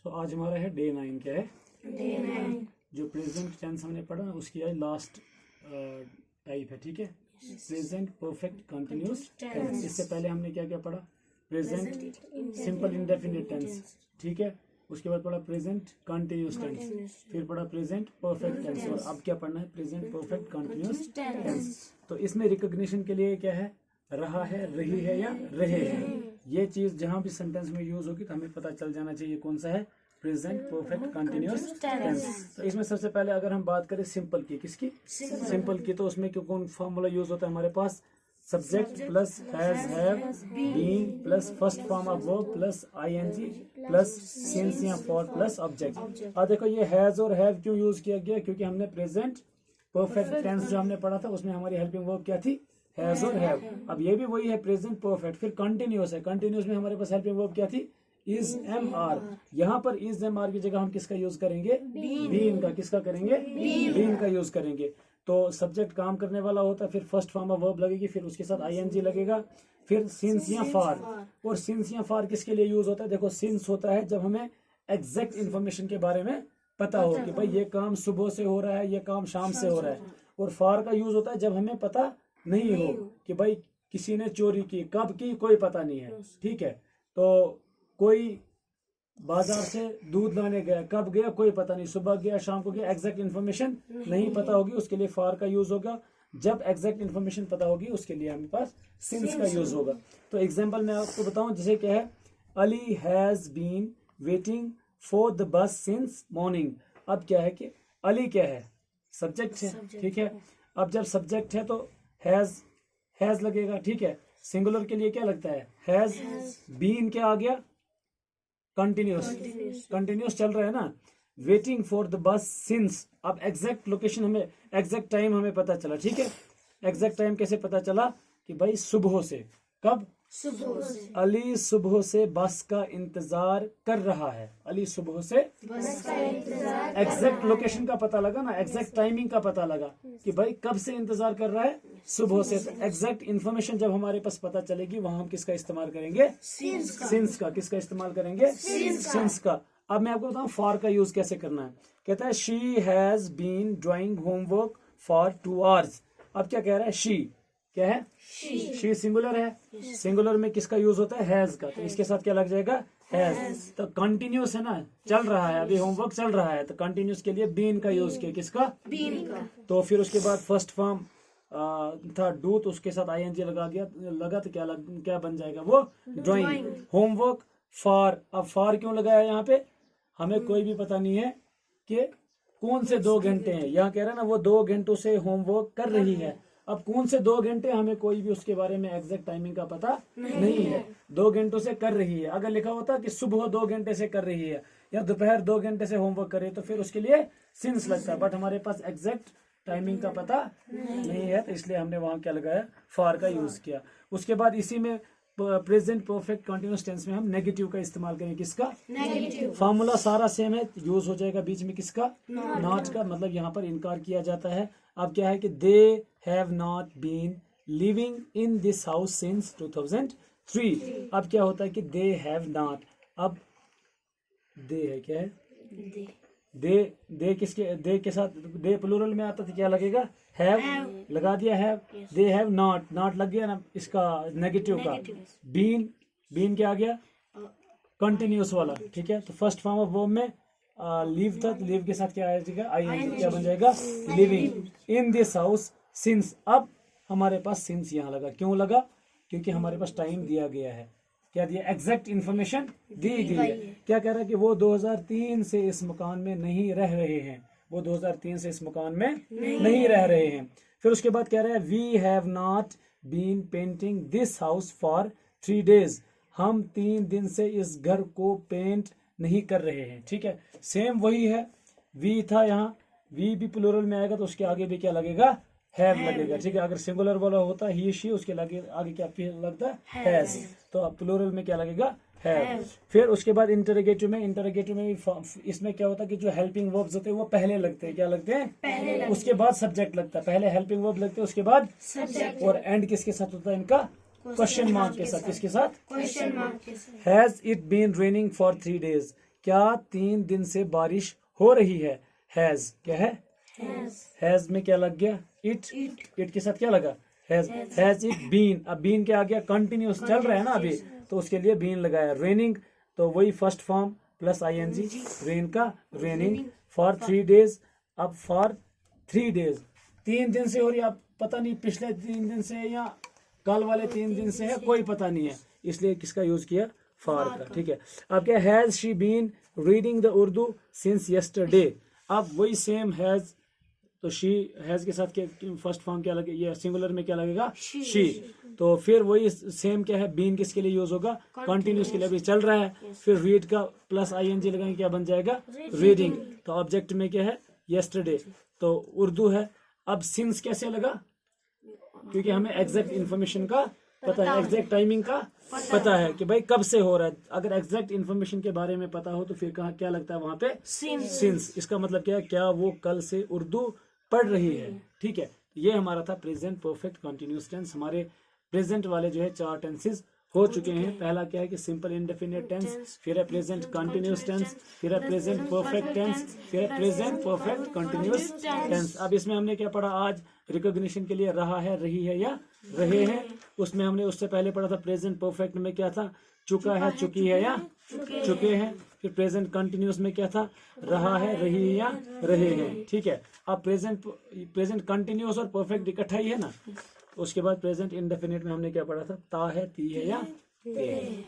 तो आज हमारा है डे 9। क्या है? डे 9। जो प्रेजेंट टेंस हमने पढ़ा उसकी आज लास्ट टाइप है। ठीक है, प्रेजेंट परफेक्ट कंटिन्यूस टेंस। इससे पहले हमने क्या क्या पढ़ा? Present simple indefinite tense. ठीक है, उसके बाद पढ़ा प्रेजेंट कंटिन्यूस टेंस, फिर पढ़ा प्रेजेंट परफेक्ट टेंस, और अब क्या पढ़ना है? Present perfect continuous tense. तो इसमें रिकॉग्निशन के लिए क्या है? रहा है, रही है या रहे हैं। ये चीज जहां भी सेंटेंस में यूज होगी तो हमें पता चल जाना चाहिए कौन सा है प्रेजेंट परफेक्ट कंटिन्यूस टेंस। तो इसमें सबसे पहले अगर हम बात करें सिंपल की, किसकी? सिंपल की। तो उसमें क्यों कौन फॉर्मूला यूज होता है हमारे पास? Subject plus has, have, been plus first form of verb plus ING plus since या फॉर प्लस ऑब्जेक्ट। अब देखो ये हैज और हैव क्यों यूज किया गया? क्योंकि हमने प्रेजेंट परफेक्ट टेंस जो हमने पढ़ा था उसमें हमारी हेल्पिंग वर्ब क्या थी? हैज और हैव। अब ये भी वही है प्रेजेंट परफेक्ट। फिर कंटिन्यूस है, कंटिन्यूस में हमारे पास हेल्पिंग वर्ब क्या थी? Is am are. यहाँ पर इज एम आर की जगह हम किसका यूज करेंगे? बीन का। किसका करेंगे? बीन का यूज करेंगे। तो सब्जेक्ट काम करने वाला होता है, फिर फर्स्ट फॉर्म ऑफ वर्ब लगेगी, फिर उसके साथ आईएनजी लगेगा, फिर सिंस या फार। और सिंस या फार किसके लिए यूज होता है? देखो सिंस होता है जब हमें एग्जैक्ट इन्फॉर्मेशन के बारे में पता हो कि भाई ये काम सुबह से हो रहा है, ये काम शाम से हो रहा है। और फार का यूज होता है जब हमें पता नहीं हो कि भाई किसी ने चोरी की, कब की, कोई पता नहीं है। ठीक है, तो कोई बाजार से दूध लाने गया, कब गया कोई पता नहीं, सुबह गया शाम को गया, एग्जैक्ट इन्फॉर्मेशन नहीं पता होगी, उसके लिए फार का यूज होगा। जब एग्जैक्ट इन्फॉर्मेशन पता होगी उसके लिए हमारे पास सिंस का यूज होगा। तो एग्जांपल मैं आपको बताऊं, जैसे क्या है? Ali has been waiting for the bus since morning. अब क्या है कि अली क्या है? सब्जेक्ट है। ठीक है, अब जब सब्जेक्ट है तो हैज लगेगा। ठीक है, सिंगुलर के लिए क्या लगता है? हैज। बीन क्या आ गया? कंटिन्यूस। कंटिन्यूस चल रहा है ना। Waiting for the bus since. अब एग्जैक्ट लोकेशन हमें, एग्जैक्ट टाइम हमें पता चला। ठीक है, एग्जैक्ट टाइम कैसे पता चला? कि भाई सुबह से। कब? सुबह से। अली सुबह से बस का इंतजार कर रहा है। अली सुबह से बस का इंतजार। एग्जैक्ट लोकेशन का पता लगा ना, एग्जैक्ट टाइमिंग का पता लगा कि भाई कब से इंतजार कर रहा है? सुबह से। तो एग्जैक्ट इन्फॉर्मेशन जब हमारे पास पता चलेगी वहां हम किसका इस्तेमाल करेंगे? सिंस का। किसका इस्तेमाल करेंगे? सिंस का। अब मैं आपको बताऊं फॉर का यूज कैसे करना है। कहता है she has been drawing homework for 2 hours। अब क्या कह रहा है? शी क्या है? शी सिंगुलर है। सिंगुलर में किसका यूज होता है? हैज का। तो इसके साथ क्या लग जाएगा? हैज। तो कंटिन्यूस है ना, चल रहा है, अभी होमवर्क चल रहा है, तो कंटिन्यूस के लिए बीन का यूज किया। किसका? बीन का। तो फिर उसके बाद फर्स्ट फॉर्म था डू, तो उसके साथ आईएनजी लगा तो क्या बन जाएगा? वो ड्राइंग। Homework for. अब फॉर क्यों लगाया यहाँ पे? हमें कोई भी पता नहीं है कि कौन से 2 घंटे हैं। यहाँ कह रहा है ना वो 2 घंटों से होमवर्क कर रही है। अब कौन से 2 घंटे, हमें कोई भी उसके बारे में एग्जैक्ट टाइमिंग का पता नहीं है। 2 घंटों से कर रही है। अगर लिखा होता कि सुबह 2 घंटे से कर रही है या दोपहर 2 घंटे से होमवर्क कर रही है तो फिर उसके लिए सिंस लगता है। बट हमारे पास एग्जैक्ट टाइमिंग का पता नहीं है, तो इसलिए हमने वहां क्या लगाया? फॉर का यूज किया। उसके बाद इसी में प्रेजेंट परफेक्ट कंटिन्यूस टेंस में हम नेगेटिव का इस्तेमाल करें। किसका? नेगेटिव। फॉर्मूला सारा सेम है, यूज हो जाएगा बीच में किसका? नॉट का। मतलब यहाँ पर इनकार किया जाता है। अब क्या है कि they have not been living in this house since 2003। अब क्या होता है कि दे हैव नॉट। अब दे है क्या है? दे किसके? दे के साथ दे प्लूरल में आता तो क्या लगेगा? हैव लगा दिया। Have. They have not, not लग गया ना इसका नेगेटिव का। बीन क्या आ गया? कंटिन्यूस वाला। ठीक है, तो फर्स्ट फॉर्म ऑफ वर्ब में लिव था, तो लिव के साथ क्या आएगा? आईएनजी। क्या बन जाएगा? Living in this house since. अब हमारे पास सिंस यहाँ लगा। क्यों लगा? क्योंकि हमारे पास टाइम दिया गया है। क्या दिया? एग्जैक्ट इन्फॉर्मेशन दी गई है। क्या कह रहा है कि वो 2003 से इस मकान में नहीं रह रहे हैं। वो 2003 से इस मकान में नहीं रह रहे हैं। फिर उसके बाद कह रहा है we have not been painting this house for 3 days। हम 3 दिन से इस घर को पेंट नहीं कर रहे हैं। ठीक है, सेम वही है। वी था यहाँ, वी भी प्लूरल में आएगा तो उसके आगे भी क्या लगेगा? हैव लगेगा। ठीक है, अगर सिंगुलर वाला होता ही शी, उसके आगे क्या लगता है? हैज। तो अब प्लूरल में क्या लगेगा? हैव। फिर उसके बाद इंटरोगेटिव में भी इसमें क्या होता है कि जो हेल्पिंग वर्ब्स होते हैं वो पहले लगते हैं। क्या लगते हैं? पहले। उसके बाद सब्जेक्ट लगता है। पहले हेल्पिंग वर्ब लगते हैं, उसके बाद सब्जेक्ट। और एंड किसके साथ होता है इनका? क्वेश्चन मार्क के साथ। किसके साथ? क्वेश्चन मार्क के साथ। Has it been raining for 3 days। क्या 3 दिन से बारिश हो रही है। हैज क्या है, हैज में क्या लग गया, इट के साथ क्या लगा, हैज इट बीन। अब बीन क्या आ गया, कंटिन्यूस चल रहा है ना अभी, तो उसके लिए बीन लगाया। रेनिंग तो वही first form plus ING, rain का रेनिंग फॉर 3 डेज। अब फॉर 3 डेज 3 दिन से हो रही है, अब पता नहीं पिछले 3 दिन से या कल वाले 3 दिन से है, कोई पता नहीं है, इसलिए किसका यूज किया, फॉर का। ठीक है, अब क्या, has she been reading the Urdu since yesterday. अब वही सेम हैज, तो शी, हैज के साथ क्या फर्स्ट फॉर्म क्या लगे, ये सिंगुलर में क्या लगेगा, शी। तो फिर वही सेम क्या है, बीन किसके लिए यूज होगा, कंटिन्यूस के लिए, अभी चल रहा है। फिर रीड का प्लस आईएनजी लगाएंगे, क्या बन जाएगा, रीडिंग। तो ऑब्जेक्ट में क्या है, यस्टरडे, तो उर्दू है। अब सिंस कैसे लगा, क्योंकि हमें एग्जैक्ट इन्फॉर्मेशन का पता है, एग्जैक्ट टाइमिंग का पता है कि भाई कब से हो रहा है। अगर एग्जैक्ट इन्फॉर्मेशन के बारे में पता हो तो फिर कहाँ क्या लगता है, वहां पे सिंस। इसका मतलब क्या है, क्या वो कल से उर्दू पढ़ रही है। ठीक है, ये हमारा था प्रेजेंट परफेक्ट कंटिन्यूअस टेंस। हमारे प्रेजेंट वाले जो है 4 टेंसेस हो चुके हैं। पहला क्या है कि सिंपल इंडेफिनिट टेंस, फिर है प्रेजेंट कंटिन्यूअस टेंस, फिर है प्रेजेंट परफेक्ट टेंस, फिर है प्रेजेंट परफेक्ट कंटिन्यूअस टेंस। अब इसमें हमने क्या पढ़ा आज, रिकॉग्निशन के लिए रहा है, रही है या रहे हैं। उसमें हमने उससे पहले पढ़ा था प्रेजेंट परफेक्ट में क्या था, चुका है, चुकी है या चुके हैं। फिर प्रेजेंट कंटिन्यूअस में क्या था, रहा है, रही है या रहे हैं। ठीक है, अब प्रेजेंट कंटिन्यूअस और परफेक्ट इकट्ठा ही है ना। उसके बाद प्रेजेंट इंडेफिनिट में हमने क्या पढ़ा था, ता है, ती है या ते है।